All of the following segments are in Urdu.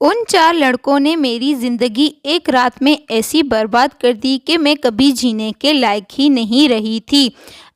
ان 4 لڑکوں نے میری زندگی ایک رات میں ایسی برباد کر دی کہ میں کبھی جینے کے لائق ہی نہیں رہی تھی۔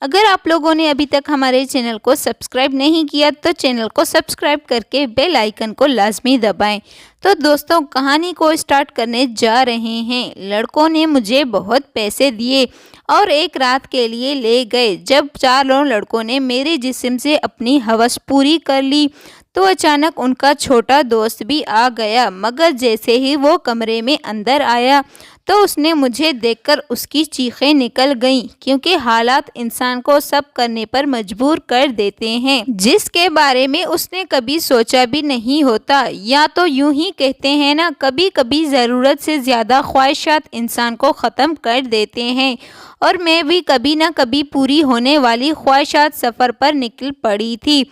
اگر آپ لوگوں نے ابھی تک ہمارے چینل کو سبسکرائب نہیں کیا تو چینل کو سبسکرائب کر کے بیل آئیکن کو لازمی دبائیں۔ تو دوستوں، کہانی کو اسٹارٹ کرنے جا رہے ہیں۔ لڑکوں نے مجھے بہت پیسے دیے اور ایک رات کے لیے لے گئے۔ جب 4 لڑکوں نے میرے جسم سے اپنی ہوس پوری کر لی تو اچانک ان کا چھوٹا دوست بھی آ گیا، مگر جیسے ہی وہ کمرے میں اندر آیا تو اس نے مجھے دیکھ کر اس کی چیخیں نکل گئیں، کیونکہ حالات انسان کو سب کرنے پر مجبور کر دیتے ہیں جس کے بارے میں اس نے کبھی سوچا بھی نہیں ہوتا۔ یا تو یوں ہی کہتے ہیں نا، کبھی کبھی ضرورت سے زیادہ خواہشات انسان کو ختم کر دیتے ہیں، اور میں بھی کبھی نہ کبھی پوری ہونے والی خواہشات سفر پر نکل پڑی تھی۔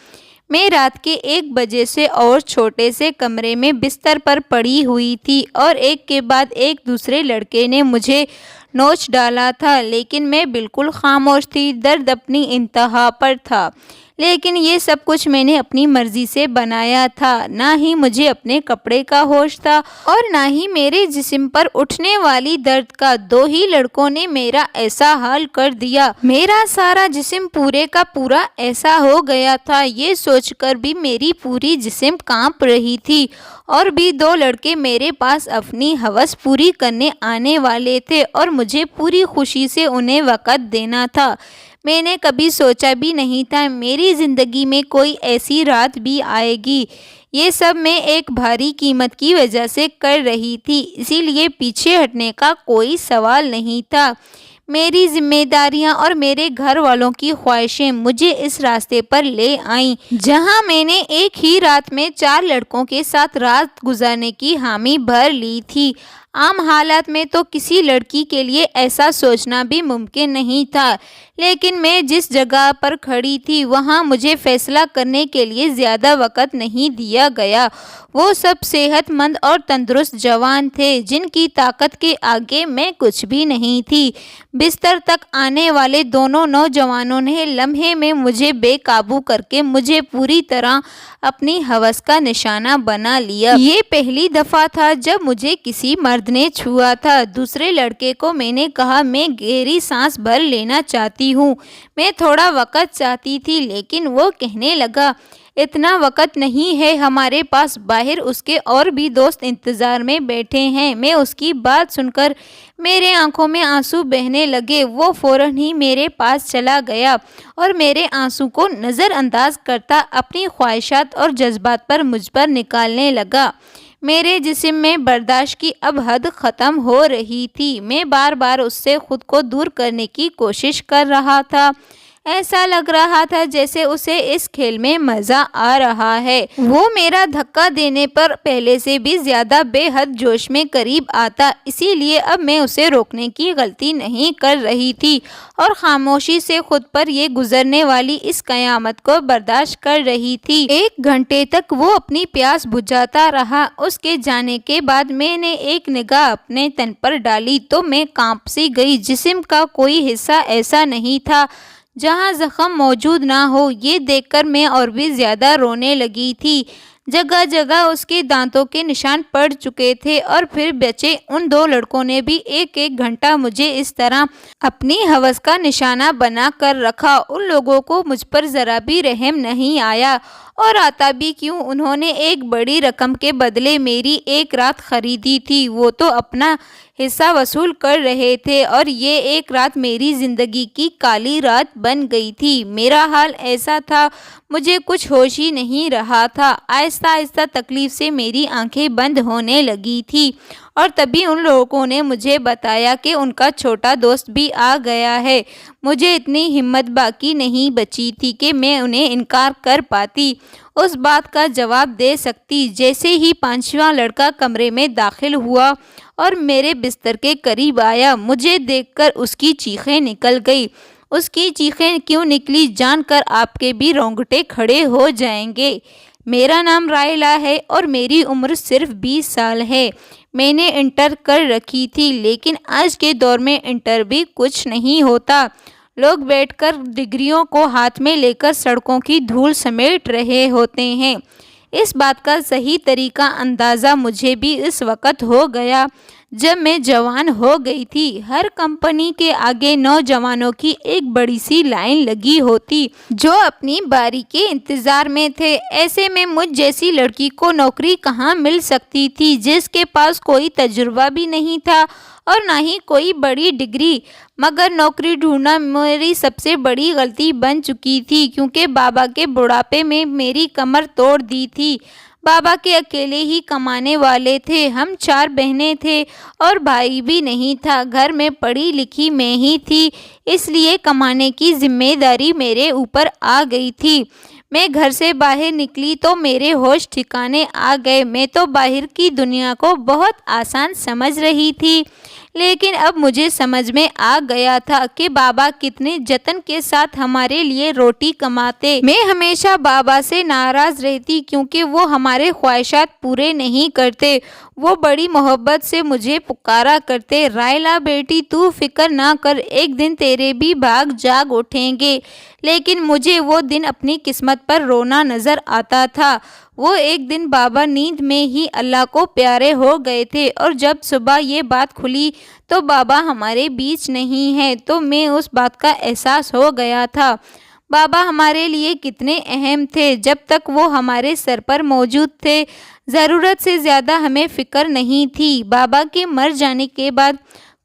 میں رات کے 1 بجے سے اور چھوٹے سے کمرے میں بستر پر پڑی ہوئی تھی، اور ایک کے بعد ایک دوسرے لڑکے نے مجھے نوچ ڈالا تھا، لیکن میں بالکل خاموش تھی۔ درد اپنی انتہا پر تھا، لیکن یہ سب کچھ میں نے اپنی مرضی سے بنایا تھا۔ نہ ہی مجھے اپنے کپڑے کا ہوش تھا اور نہ ہی میرے جسم پر اٹھنے والی درد کا۔ 2 ہی لڑکوں نے میرا ایسا حال کر دیا، میرا سارا جسم پورے کا پورا ایسا ہو گیا تھا۔ یہ سوچ کر بھی میری پوری جسم کانپ رہی تھی، اور بھی 2 لڑکے میرے پاس اپنی ہوس پوری کرنے آنے والے تھے، اور مجھے پوری خوشی سے انہیں وقت دینا تھا۔ میں نے کبھی سوچا بھی نہیں تھا میری زندگی میں کوئی ایسی رات بھی آئے گی۔ یہ سب میں ایک بھاری قیمت کی وجہ سے کر رہی تھی، اسی لیے پیچھے ہٹنے کا کوئی سوال نہیں تھا۔ میری ذمہ داریاں اور میرے گھر والوں کی خواہشیں مجھے اس راستے پر لے آئیں جہاں میں نے ایک ہی رات میں 4 لڑکوں کے ساتھ رات گزارنے کی حامی بھر لی تھی۔ عام حالات میں تو کسی لڑکی کے لیے ایسا سوچنا بھی ممکن نہیں تھا، لیکن میں جس جگہ پر کھڑی تھی وہاں مجھے فیصلہ کرنے کے لیے زیادہ وقت نہیں دیا گیا۔ وہ سب صحت مند اور تندرست جوان تھے جن کی طاقت کے آگے میں کچھ بھی نہیں تھی۔ بستر تک آنے والے دونوں نوجوانوں نے لمحے میں مجھے بے قابو کر کے مجھے پوری طرح اپنی ہوس کا نشانہ بنا لیا۔ یہ پہلی دفعہ تھا جب مجھے کسی مرد نے چھوا تھا۔ دوسرے لڑکے کو میں نے کہا، میں گہری سانس بھر لینا چاہتی ہوں، میں تھوڑا وقت چاہتی تھی، لیکن وہ کہنے لگا، اتنا وقت نہیں ہے ہمارے پاس، باہر اس کے اور بھی دوست انتظار میں بیٹھے ہیں۔ میں اس کی بات سن کر میرے آنکھوں میں آنسو بہنے لگے۔ وہ فوراً ہی میرے پاس چلا گیا اور میرے آنسو کو نظر انداز کرتا اپنی خواہشات اور جذبات پر مجھ پر نکالنے لگا۔ میرے جسم میں برداشت کی اب حد ختم ہو رہی تھی۔ میں بار بار اس سے خود کو دور کرنے کی کوشش کر رہا تھا۔ ایسا لگ رہا تھا جیسے اسے اس کھیل میں مزہ آ رہا ہے۔ وہ میرا دھکا دینے پر پہلے سے بھی زیادہ بے حد جوش میں قریب آتا، اسی لیے اب میں اسے روکنے کی غلطی نہیں کر رہی تھی اور خاموشی سے خود پر یہ گزرنے والی اس قیامت کو برداشت کر رہی تھی۔ 1 گھنٹے تک وہ اپنی پیاس بجھاتا رہا۔ اس کے جانے کے بعد میں نے ایک نگاہ اپنے تن پر ڈالی تو میں کانپ سی گئی۔ جسم کا کوئی حصہ ایسا نہیں تھا جہاں زخم موجود نہ ہو۔ یہ دیکھ کر میں اور بھی زیادہ رونے لگی تھی۔ جگہ جگہ اس کے دانتوں کے نشان پڑ چکے تھے، اور پھر بچے ان 2 لڑکوں نے بھی 1 گھنٹہ مجھے اس طرح اپنی ہوس کا نشانہ بنا کر رکھا۔ ان لوگوں کو مجھ پر ذرا بھی رحم نہیں آیا، اور آتا بھی کیوں؟ انہوں نے ایک بڑی رقم کے بدلے میری 1 رات خریدی تھی، وہ تو اپنا حصہ وصول کر رہے تھے، اور یہ 1 رات میری زندگی کی کالی رات بن گئی تھی۔ میرا حال ایسا تھا، مجھے کچھ ہوش ہی نہیں رہا تھا۔ آہستہ آہستہ تکلیف سے میری آنکھیں بند ہونے لگی تھی، اور تبھی ان لوگوں نے مجھے بتایا کہ ان کا چھوٹا دوست بھی آ گیا ہے۔ مجھے اتنی ہمت باقی نہیں بچی تھی کہ میں انہیں انکار کر پاتی، اس بات کا جواب دے سکتی۔ جیسے ہی 5واں لڑکا کمرے میں داخل ہوا اور میرے بستر کے قریب آیا، مجھے دیکھ کر اس کی چیخیں نکل گئی۔ اس کی چیخیں کیوں نکلی جان کر آپ کے بھی رونگٹے کھڑے ہو جائیں گے۔ میرا نام رائلہ ہے اور میری عمر صرف 20 سال ہے۔ میں نے انٹر کر رکھی تھی، لیکن آج کے دور میں انٹر بھی کچھ نہیں ہوتا۔ لوگ بیٹھ کر ڈگریوں کو ہاتھ میں لے کر سڑکوں کی دھول سمیٹ رہے ہوتے ہیں۔ اس بات کا صحیح طریقہ اندازہ مجھے بھی اس وقت ہو گیا جب میں جوان ہو گئی تھی۔ ہر کمپنی کے آگے نوجوانوں کی ایک بڑی سی لائن لگی ہوتی جو اپنی باری کے انتظار میں تھے۔ ایسے میں مجھ جیسی لڑکی کو نوکری کہاں مل سکتی تھی جس کے پاس کوئی تجربہ بھی نہیں تھا اور نہ ہی کوئی بڑی ڈگری۔ مگر نوکری ڈھونڈنا میری سب سے بڑی غلطی بن چکی تھی کیونکہ بابا کے بڑھاپے میں میری کمر توڑ دی تھی۔ بابا کے اکیلے ہی کمانے والے تھے۔ ہم 4 بہنیں تھے اور بھائی بھی نہیں تھا۔ گھر میں پڑھی لکھی میں ہی تھی، اس لیے کمانے کی ذمہ داری میرے اوپر آ گئی تھی۔ میں گھر سے باہر نکلی تو میرے ہوش ٹھکانے آ گئے۔ میں تو باہر کی دنیا کو بہت آسان سمجھ رہی تھی، لیکن اب مجھے سمجھ میں آ گیا تھا کہ بابا کتنے جتن کے ساتھ ہمارے لیے روٹی کماتے۔ میں ہمیشہ بابا سے ناراض رہتی کیونکہ وہ ہمارے خواہشات پورے نہیں کرتے۔ وہ بڑی محبت سے مجھے پکارا کرتے، رائلا بیٹی تو فکر نہ کر، ایک دن تیرے بھی بھاگ جاگ اٹھیں گے۔ لیکن مجھے وہ دن اپنی قسمت پر رونا نظر آتا تھا۔ وہ ایک دن بابا نیند میں ہی اللہ کو پیارے ہو گئے تھے اور جب صبح یہ بات کھلی تو بابا ہمارے بیچ نہیں ہے تو میں اس بات کا احساس ہو گیا تھا۔ بابا ہمارے لیے کتنے اہم تھے جب تک وہ ہمارے سر پر موجود تھے۔ ضرورت سے زیادہ ہمیں فکر نہیں تھی۔ بابا کے مر جانے کے بعد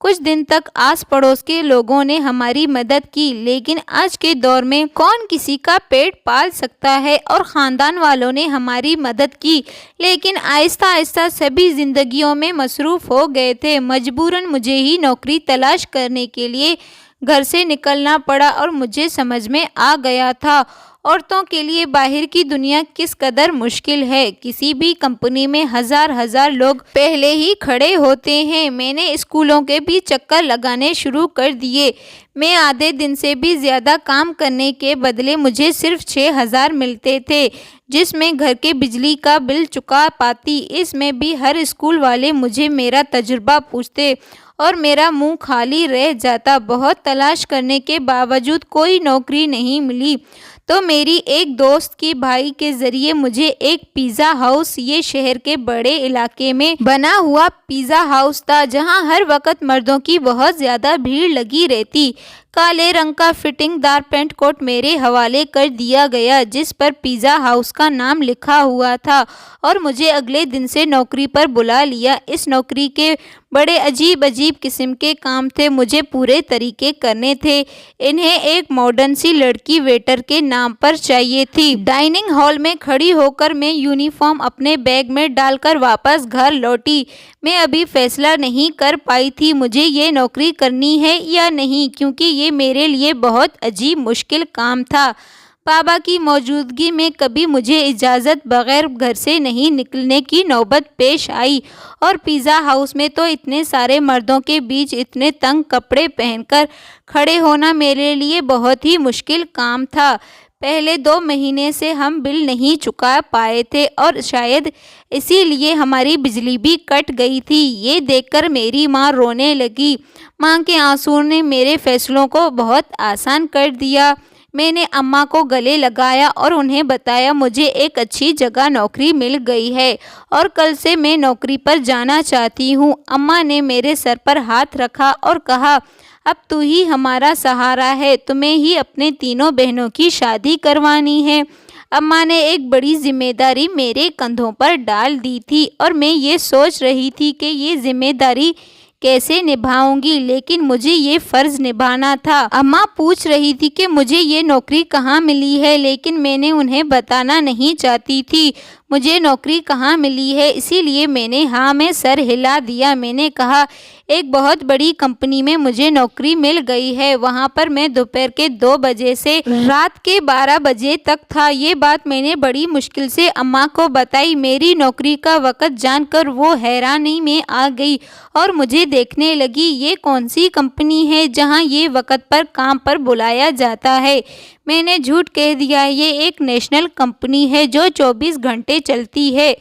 کچھ دن تک آس پڑوس کے لوگوں نے ہماری مدد کی، لیکن آج کے دور میں کون کسی کا پیٹ پال سکتا ہے، اور خاندان والوں نے ہماری مدد کی، لیکن آہستہ آہستہ سبھی زندگیوں میں مصروف ہو گئے تھے۔ مجبوراً مجھے ہی نوکری تلاش کرنے کے لیے گھر سے نکلنا پڑا اور مجھے سمجھ میں آ گیا تھا عورتوں کے لیے باہر کی دنیا کس قدر مشکل ہے۔ کسی بھی کمپنی میں ہزار لوگ پہلے ہی کھڑے ہوتے ہیں۔ میں نے اسکولوں کے بھی چکر لگانے شروع کر دیے۔ میں آدھے دن سے بھی زیادہ کام کرنے کے بدلے مجھے صرف 6,000 ملتے تھے جس میں گھر کے بجلی کا بل چکا پاتی۔ اس میں بھی ہر اسکول والے مجھے میرا تجربہ پوچھتے اور میرا منہ خالی رہ جاتا۔ بہت تلاش کرنے کے باوجود کوئی نوکری نہیں ملی تو میری ایک دوست کے بھائی کے ذریعے مجھے ایک پیزا ہاؤس، یہ شہر کے بڑے علاقے میں بنا ہوا پیزا ہاؤس تھا جہاں ہر وقت مردوں کی بہت زیادہ بھیڑ لگی رہتی۔ کالے رنگ کا فٹنگ دار پینٹ کوٹ میرے حوالے کر دیا گیا جس پر پیزا ہاؤس کا نام لکھا ہوا تھا اور مجھے اگلے دن سے نوکری پر بلا لیا۔ اس نوکری کے بڑے عجیب قسم کے کام تھے، مجھے پورے طریقے کرنے تھے۔ انہیں ایک ماڈرن سی لڑکی ویٹر کے نام پر چاہیے تھی۔ ڈائننگ ہال میں کھڑی ہو کر میں یونیفارم اپنے بیگ میں ڈال کر واپس گھر لوٹی۔ میں ابھی فیصلہ نہیں کر پائی تھی مجھے یہ نوکری کرنی ہے یا نہیں، کیونکہ یہ میرے لیے بہت عجیب مشکل کام تھا۔ بابا کی موجودگی میں کبھی مجھے اجازت بغیر گھر سے نہیں نکلنے کی نوبت پیش آئی، اور پیزا ہاؤس میں تو اتنے سارے مردوں کے بیچ اتنے تنگ کپڑے پہن کر کھڑے ہونا میرے لیے بہت ہی مشکل کام تھا۔ پہلے 2 مہینے سے ہم بل نہیں چکا پائے تھے اور شاید اسی لیے ہماری بجلی بھی کٹ گئی تھی۔ یہ دیکھ کر میری ماں رونے لگی۔ ماں کے آنسوؤں نے میرے فیصلوں کو بہت آسان کر دیا۔ میں نے اماں کو گلے لگایا اور انہیں بتایا مجھے ایک اچھی جگہ نوکری مل گئی ہے اور کل سے میں نوکری پر جانا چاہتی ہوں۔ اماں نے میرے سر پر ہاتھ رکھا اور کہا، اب تو ہی ہمارا سہارا ہے، تمہیں ہی اپنے 3 بہنوں کی شادی کروانی ہے۔ اماں نے ایک بڑی ذمہ داری میرے کندھوں پر ڈال دی تھی اور میں یہ سوچ رہی تھی کہ یہ ذمہ داری کیسے نبھاؤں گی، لیکن مجھے یہ فرض نبھانا تھا۔ اماں پوچھ رہی تھی کہ مجھے یہ نوکری کہاں ملی ہے، لیکن میں نے انہیں بتانا نہیں چاہتی تھی مجھے نوکری کہاں ملی ہے، اسی لیے میں نے ہاں میں سر ہلا دیا۔ میں نے کہا، ایک بہت بڑی کمپنی میں مجھے نوکری مل گئی ہے، وہاں پر میں دوپہر کے 2 بجے سے رات کے 12 بجے تک تھا۔ یہ بات میں نے بڑی مشکل سے اماں کو بتائی۔ میری نوکری کا وقت جان کر وہ حیرانی میں آ گئی اور مجھے دیکھنے لگی۔ یہ کون سی کمپنی ہے جہاں یہ وقت پر کام پر بلایا جاتا ہے؟ میں نے جھوٹ کہہ دیا، یہ ایک نیشنل کمپنی ہے جو 24 گھنٹے چلتی ہے۔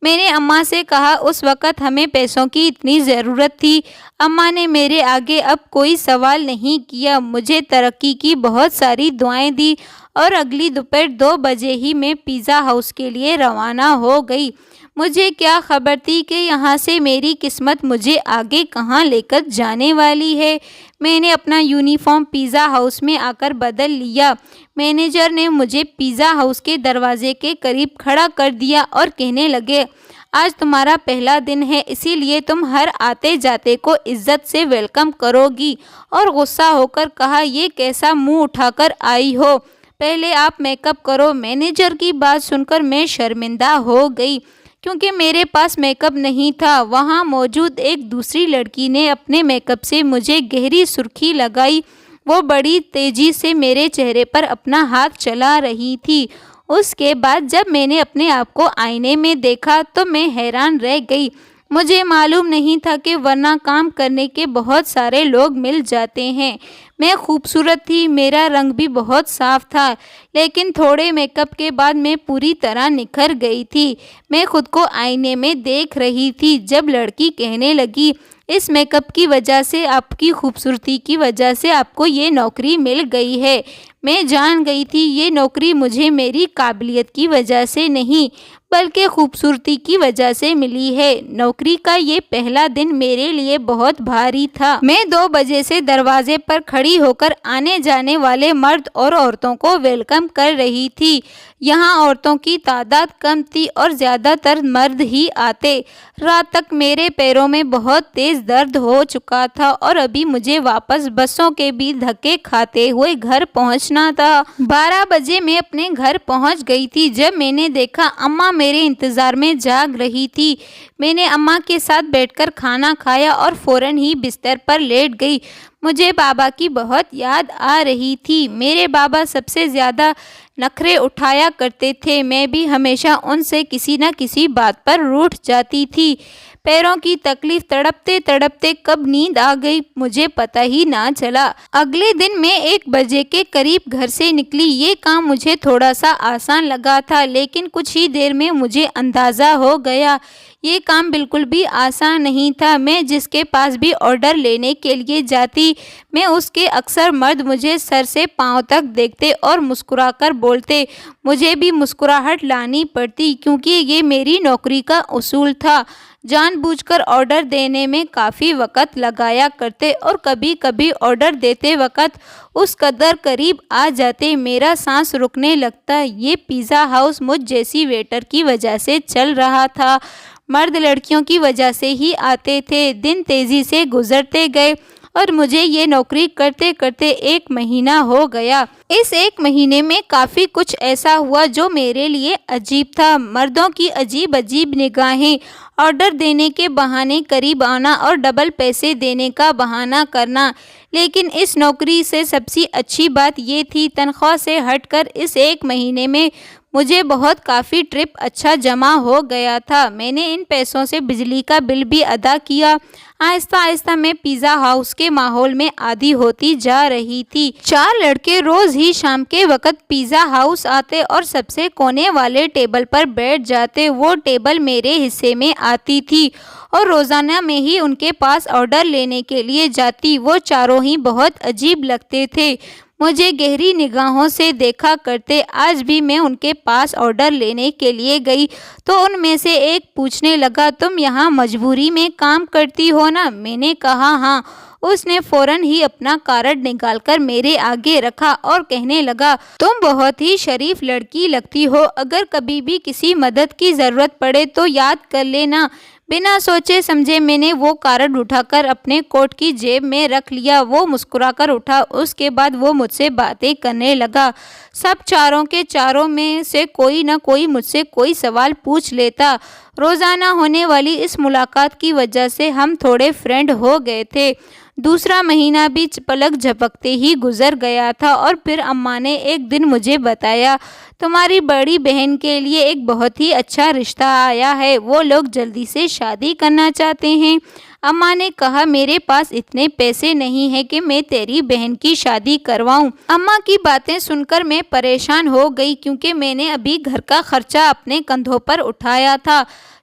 میں نے اماں سے کہا، اس وقت ہمیں پیسوں کی اتنی ضرورت تھی۔ اماں نے میرے آگے اب کوئی سوال نہیں کیا، مجھے ترقی کی بہت ساری دعائیں دی اور اگلی دوپہر 2 بجے ہی میں پیزا ہاؤس کے لیے روانہ ہو گئی۔ مجھے کیا خبر تھی کہ یہاں سے میری قسمت مجھے آگے کہاں لے کر جانے والی ہے۔ میں نے اپنا یونیفارم پیزا ہاؤس میں آ کر بدل لیا۔ مینیجر نے مجھے پیزا ہاؤس کے دروازے کے قریب کھڑا کر دیا اور کہنے لگے، آج تمہارا پہلا دن ہے، اسی لیے تم ہر آتے جاتے کو عزت سے ویلکم کرو گی۔ اور غصہ ہو کر کہا، یہ کیسا منہ اٹھا کر آئی ہو، پہلے آپ میک اپ کرو۔ مینیجر کی بات سن کر میں شرمندہ ہو گئی کیونکہ میرے پاس میک اپ نہیں تھا۔ وہاں موجود ایک دوسری لڑکی نے اپنے میک اپ سے مجھے گہری سرخی لگائی۔ وہ بڑی تیزی سے میرے چہرے پر اپنا ہاتھ چلا رہی تھی۔ اس کے بعد جب میں نے اپنے آپ کو آئینے میں دیکھا تو میں حیران رہ گئی۔ مجھے معلوم نہیں تھا کہ ورنہ کام کرنے کے بہت سارے لوگ مل جاتے ہیں۔ میں خوبصورت تھی، میرا رنگ بھی بہت صاف تھا، لیکن تھوڑے میک اپ کے بعد میں پوری طرح نکھر گئی تھی۔ میں خود کو آئینے میں دیکھ رہی تھی جب لڑکی کہنے لگی، اس میک اپ کی وجہ سے، آپ کی خوبصورتی کی وجہ سے آپ کو یہ نوکری مل گئی ہے۔ میں جان گئی تھی یہ نوکری مجھے میری قابلیت کی وجہ سے نہیں بلکہ خوبصورتی کی وجہ سے ملی ہے۔ نوکری کا یہ پہلا دن میرے لیے بہت بھاری تھا۔ میں 2 بجے سے دروازے پر کھڑی ہو کر آنے جانے والے مرد اور عورتوں کو ویلکم کر رہی تھی۔ یہاں عورتوں کی تعداد کم تھی اور زیادہ تر مرد ہی آتے۔ رات تک میرے پیروں میں بہت تیز درد ہو چکا تھا اور ابھی مجھے واپس بسوں کے بھی دھکے کھاتے ہوئے گھر پہنچنا تھا۔ 12 بجے میں اپنے گھر پہنچ گئی تھی جب میں نے دیکھا اماں میرے انتظار میں جاگ رہی تھی۔ میں نے اماں کے ساتھ بیٹھ کر کھانا کھایا اور فوراً ہی بستر پر لیٹ گئی۔ مجھے بابا کی بہت یاد آ رہی تھی۔ میرے بابا سب سے زیادہ نخرے اٹھایا کرتے تھے۔ میں بھی ہمیشہ ان سے کسی نہ کسی بات پر روٹھ جاتی تھی۔ پیروں کی تکلیف تڑپتے تڑپتے کب نیند آ گئی مجھے پتہ ہی نہ چلا۔ اگلے دن میں 1 بجے کے قریب گھر سے نکلی۔ یہ کام مجھے تھوڑا سا آسان لگا تھا لیکن کچھ ہی دیر میں مجھے اندازہ ہو گیا یہ کام بالکل بھی آسان نہیں تھا۔ میں جس کے پاس بھی آرڈر لینے کے لیے جاتی، میں اس کے اکثر مرد مجھے سر سے پاؤں تک دیکھتے اور مسکرا کر بولتے۔ مجھے بھی مسکراہٹ لانی پڑتی کیونکہ یہ میری نوکری کا اصول تھا۔ جان بوجھ کر آرڈر دینے میں کافی وقت لگایا کرتے اور کبھی کبھی آرڈر دیتے وقت اس قدر قریب آ جاتے میرا سانس رکنے لگتا۔ یہ پیزا ہاؤس مجھ جیسی ویٹر کی وجہ سے چل رہا تھا۔ مرد لڑکیوں کی وجہ سے ہی آتے تھے۔ دن تیزی سے گزرتے گئے اور مجھے یہ نوکری کرتے کرتے 1 مہینہ ہو گیا۔ اس 1 مہینے میں کافی کچھ ایسا ہوا جو میرے لیے عجیب تھا۔ مردوں کی عجیب عجیب نگاہیں، آرڈر دینے کے بہانے قریب آنا اور ڈبل پیسے دینے کا بہانہ کرنا۔ لیکن اس نوکری سے سب سے اچھی بات یہ تھی تنخواہ سے ہٹ کر اس 1 مہینے میں مجھے بہت کافی ٹرپ اچھا جمع ہو گیا تھا۔ میں نے ان پیسوں سے بجلی کا بل بھی ادا کیا۔ آہستہ آہستہ میں پیزا ہاؤس کے ماحول میں عادی ہوتی جا رہی تھی۔ 4 لڑکے روز ہی شام کے وقت پیزا ہاؤس آتے اور سب سے کونے والے ٹیبل پر بیٹھ جاتے۔ وہ ٹیبل میرے حصے میں آتی تھی اور روزانہ میں ہی ان کے پاس آرڈر لینے کے لیے جاتی۔ وہ چاروں ہی بہت عجیب لگتے تھے، مجھے گہری نگاہوں سے دیکھا کرتے۔ آج بھی میں ان کے پاس آرڈر لینے کے لیے گئی تو ان میں سے ایک پوچھنے لگا، تم یہاں مجبوری میں کام کرتی ہو نا؟ میں نے کہا ہاں۔ اس نے فوراً ہی اپنا کارڈ نکال کر میرے آگے رکھا اور کہنے لگا، تم بہت ہی شریف لڑکی لگتی ہو، اگر کبھی بھی کسی مدد کی ضرورت پڑے تو یاد کر لینا۔ بنا سوچے سمجھے میں نے وہ کارڈ اٹھا کر اپنے کوٹ کی جیب میں رکھ لیا۔ وہ مسکرا کر اٹھا۔ اس کے بعد وہ مجھ سے باتیں کرنے لگا۔ سب چاروں کے چاروں میں سے کوئی نہ کوئی مجھ سے کوئی سوال پوچھ لیتا۔ روزانہ ہونے والی اس ملاقات کی وجہ سے ہم تھوڑے فرینڈ ہو گئے تھے۔ دوسرا مہینہ بھی پلک جھپکتے ہی گزر گیا تھا اور پھر اماں نے ایک دن مجھے بتایا، تمہاری بڑی بہن کے لیے ایک بہت ہی اچھا رشتہ آیا ہے، وہ لوگ جلدی سے شادی کرنا چاہتے ہیں۔ اماں نے کہا، میرے پاس اتنے پیسے نہیں ہیں کہ میں تیری بہن کی شادی کرواؤں۔ اماں کی باتیں سن کر میں پریشان ہو گئی کیونکہ میں نے ابھی گھر کا خرچہ اپنے کندھوں پر اٹھایا تھا۔